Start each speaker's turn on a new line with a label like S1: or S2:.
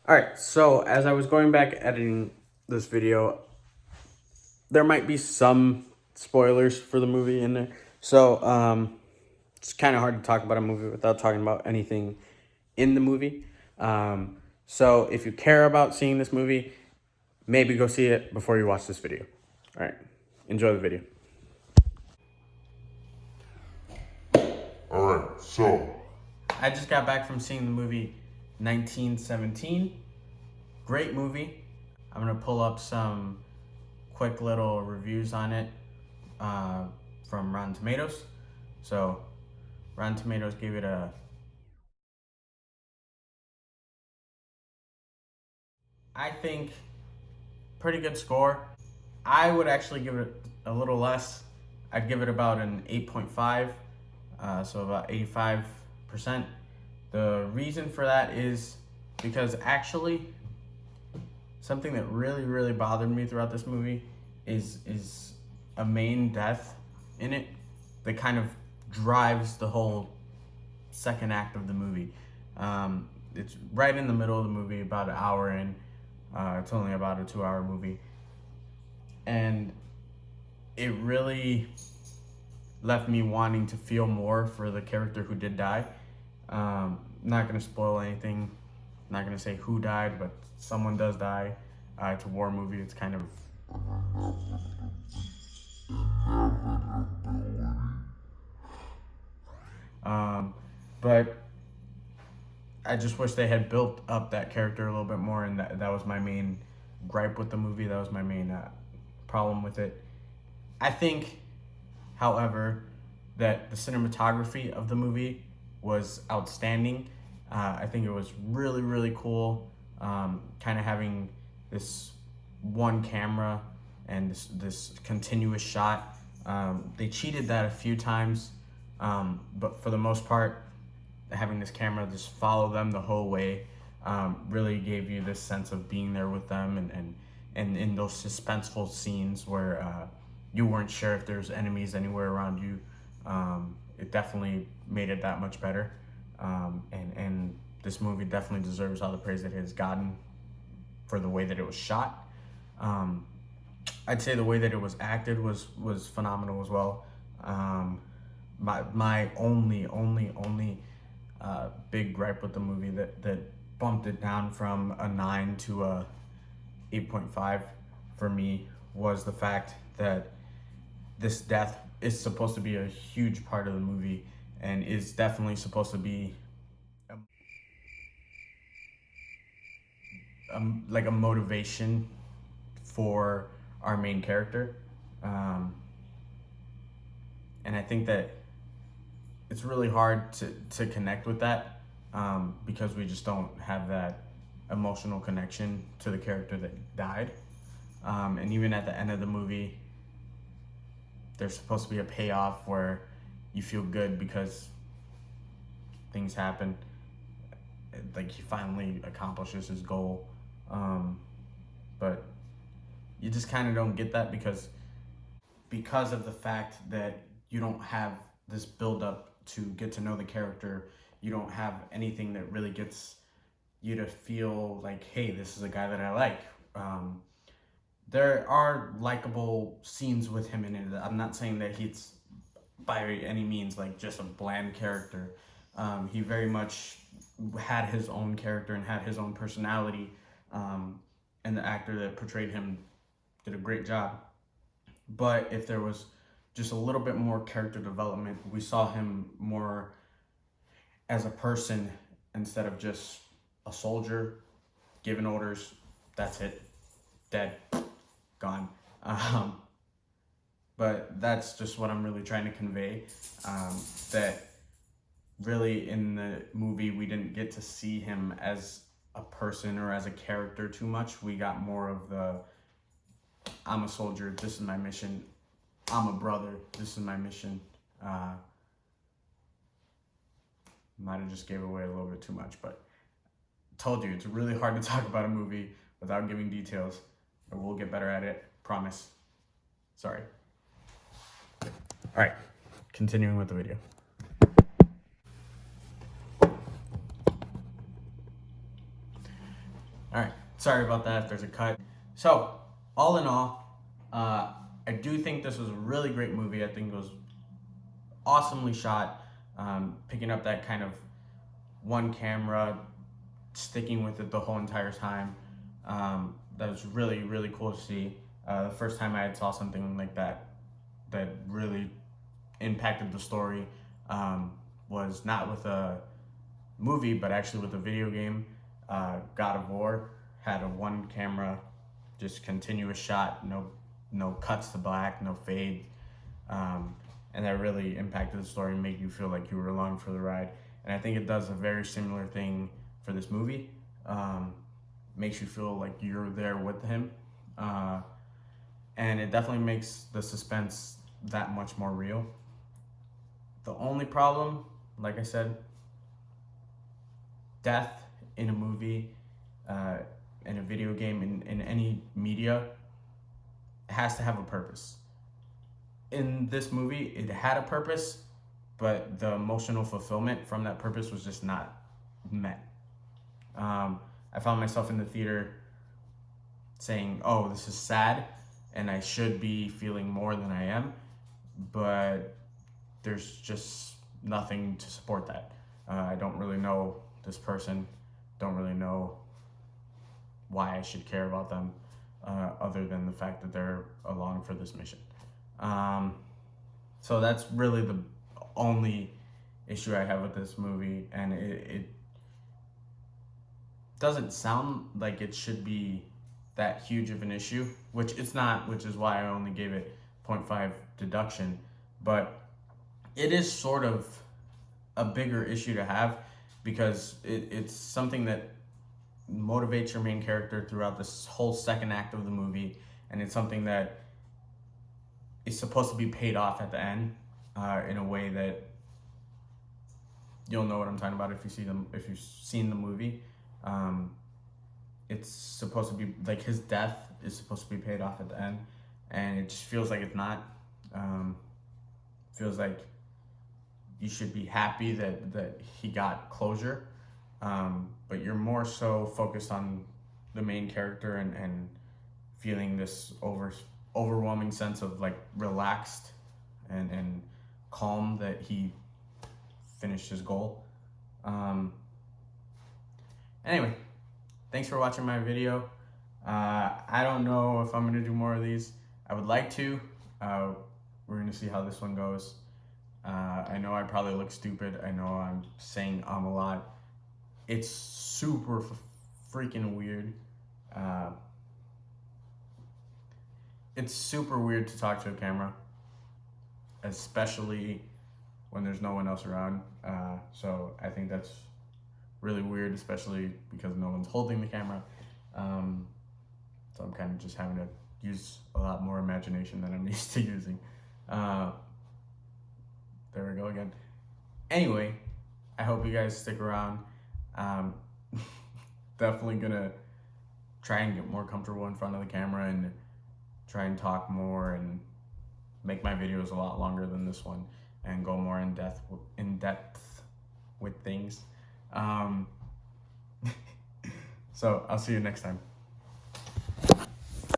S1: Alright, so as I was going back editing this video, there might be some spoilers for the movie in there. So, it's kind of hard to talk about a movie without talking about anything in the movie. So if you care about seeing this movie, maybe go see it before you watch this video. Alright, enjoy the video.
S2: Alright, so
S1: I just got back from seeing the movie 1917. Great movie. I'm gonna pull up some quick little reviews on it from Rotten Tomatoes. So Rotten Tomatoes gave it a I think pretty good score. I would actually give it a little less. I'd give it about an 8.5, so about 85%. The reason for that is because actually something that really bothered me throughout this movie is a main death in it that kind of drives the whole second act of the movie. It's right in the middle of the movie, about an hour in. It's only about a 2-hour movie. And it really left me wanting to feel more for the character who did die. Not going to spoil anything. Not going to say who died, but someone does die. It's a war movie. It's kind of... but I just wish they had built up that character a little bit more, and that was my main gripe with the movie. That was my main problem with it. I think, however, that the cinematography of the movie was outstanding. I think it was really cool, kind of having this one camera and this continuous shot. They cheated that a few times, but for the most part, having this camera just follow them the whole way really gave you this sense of being there with them, and in those suspenseful scenes where you weren't sure if there's enemies anywhere around you, it definitely made it that much better. And this movie definitely deserves all the praise that it has gotten for the way that it was shot. I'd say the way that it was acted was phenomenal as well. My only big gripe with the movie that bumped it down from a 9 to a 8.5 for me was the fact that this death is supposed to be a huge part of the movie and is definitely supposed to be like a motivation for our main character. And I think that it's really hard to connect with that because we just don't have that emotional connection to the character that died. And even at the end of the movie, there's supposed to be a payoff where you feel good because things happen. Like he finally accomplishes his goal. But you just kind of don't get that because of the fact that you don't have this build up to get to know the character. You don't have anything that really gets you to feel like, hey, this is a guy that I like. There are likable scenes with him in it. I'm not saying that he's by any means like just a bland character. He very much had his own character and had his own personality. And the actor that portrayed him did a great job. But if there was just a little bit more character development, we saw him more as a person instead of just a soldier giving orders. That's it, dead, gone. But that's just what I'm really trying to convey, that really in the movie we didn't get to see him as a person or as a character too much. We got more of the, I'm a soldier, this is my mission. I'm a brother, this is my mission. Might have just gave away a little bit too much, but told you, it's really hard to talk about a movie without giving details, but we'll get better at it, promise. Sorry. All right, continuing with the video. Sorry about that if there's a cut. So, all in all, I do think this was a really great movie. I think it was awesomely shot, picking up that kind of one camera, sticking with it the whole entire time. That was really, really cool to see. The first time I had saw something like that really impacted the story was not with a movie, but actually with a video game. God of War had a one camera, just continuous shot, no cuts to black, no fade, and that really impacted the story and made you feel like you were along for the ride. And I think it does a very similar thing for this movie. Makes you feel like you're there with him, and it definitely makes the suspense that much more real. The only problem, like I said, death in a movie, in a video game, in any media, has to have a purpose. In this movie, it had a purpose, but the emotional fulfillment from that purpose was just not met. I found myself in the theater saying, oh, this is sad, and I should be feeling more than I am, but there's just nothing to support that. I don't really know this person, don't really know why I should care about them, other than the fact that they're along for this mission. So that's really the only issue I have with this movie, and it doesn't sound like it should be that huge of an issue, which it's not, which is why I only gave it 0.5 deduction, but it is sort of a bigger issue to have because it's something that motivates your main character throughout this whole second act of the movie, and it's something that is supposed to be paid off at the end, in a way that you'll know what I'm talking about if you've seen the movie. It's supposed to be like his death is supposed to be paid off at the end, and it just feels like it's not. Feels like you should be happy that he got closure, but you're more so focused on the main character and feeling this overwhelming sense of like relaxed and calm that he finished his goal. Anyway, thanks for watching my video. I don't know if I'm gonna do more of these. I would like to. We're gonna see how this one goes. I know I probably look stupid. I know I'm saying a lot. It's super freaking weird. It's super weird to talk to a camera, especially when there's no one else around. So I think that's really weird, especially because no one's holding the camera. So I'm kind of just having to use a lot more imagination than I'm used to using. There we go again. Anyway, I hope you guys stick around. Definitely gonna try and get more comfortable in front of the camera and try and talk more and make my videos a lot longer than this one and go more in depth with things. So I'll see you next time.